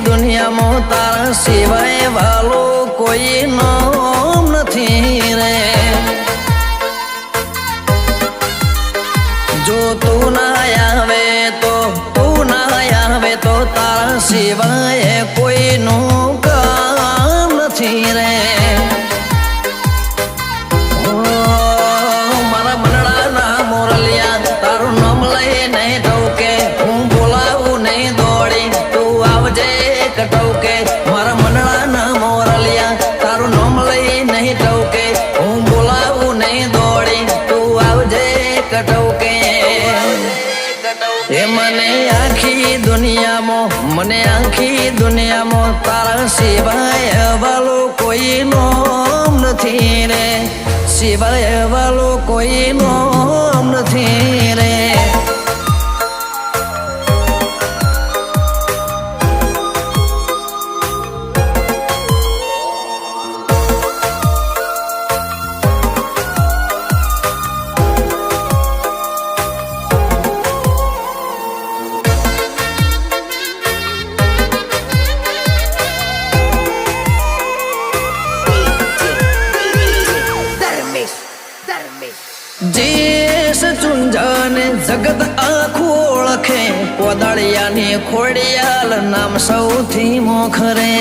दुनिया में तारा सिवाय वालो कोई नाम नहीं रे। जो तू ना आवे तो तारा सिवाय कोई नो काम नहीं रे। मारा मनड़ा ना मोरलिया तारू नाम लई नहीं ठोके, हूँ बोलाऊ नहीं दौड़ी तू आवजे कटोके। मारा मनड़ा ना मोरलिया तारू नाम लई नहीं ठोके, हूँ बोलाऊ नहीं दौड़ी तू आवजे कटोके। मने आखी दुनिया में तारा सिवाय वालो कोई नाम नहीं रे। सिवाय वालो कोई नाम नहीं रे। जेस चुंजाने जगत आखू ओळखे, कोदाळिया ने खोडियाल नाम सौथी मोखरे।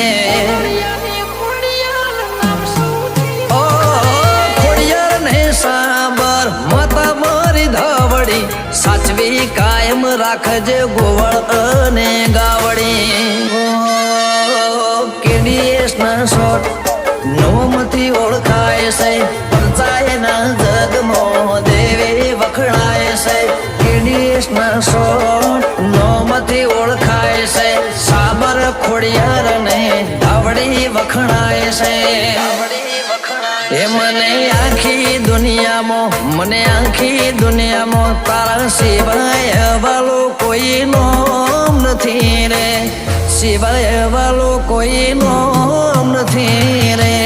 ओ खोडियाल ने साबर माता मारी धावड़ी, साचवी कायम राखजे गोवळ अने गावड़ी। केडीएस ना शॉट नोमती ओळखाय से, परचाय ना जगमो देवी वखणाय से। केडीएस ना शॉट नोमती ओळखाय से, साबर खोडियार ने धावड़ी वखणाय से। मने आखी दुनिया में तारा सिवाय वालो कोई नाम नहीं रे। सिवाय वालो कोई नाम नहीं रे।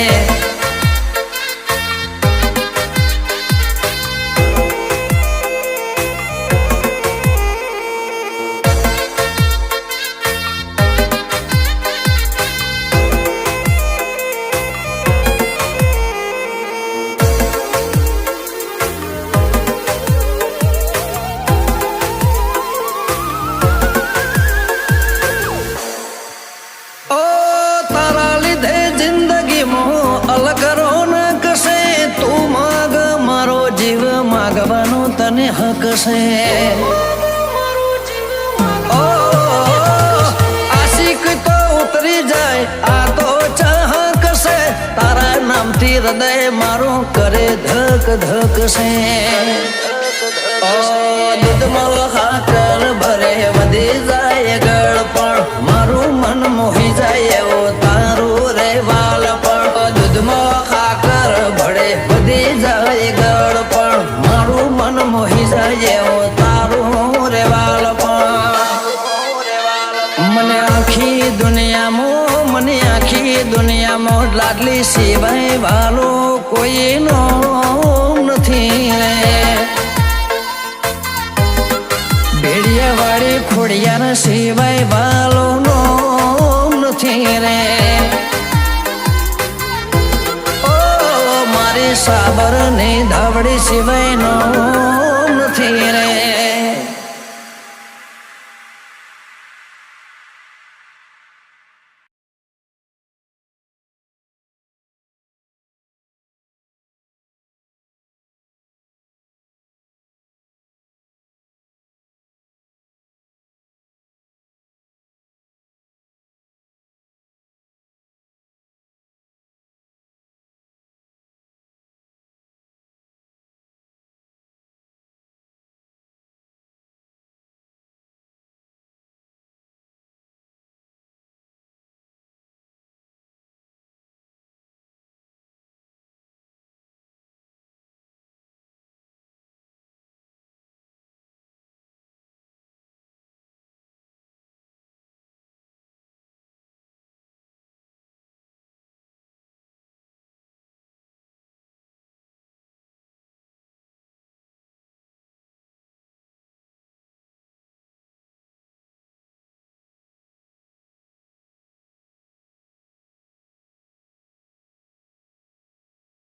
तने हक से ओ आशिक तो उतरी जाए आ तो चाहक से, तारा नाम थी हृदय मारो करे धक धक से। ओ दूध मल खाकर भरे वधी जाए गळपण, मारू मन मोही जाए ओ तारू रे वालपण। दूध मल खाकर भरे वधी जाए गळपण, मारू मन मोही जाए ओ तारू रे वालपण। मने आखी दुनिया में लाडली सिवाय वालो कोई नाम नहीं रे। भेड़िया वाड़ी खोड़ियार सिवाय वालो नाम नहीं रे। साबर ने धावड़ी सिवाय नाम नहीं रे।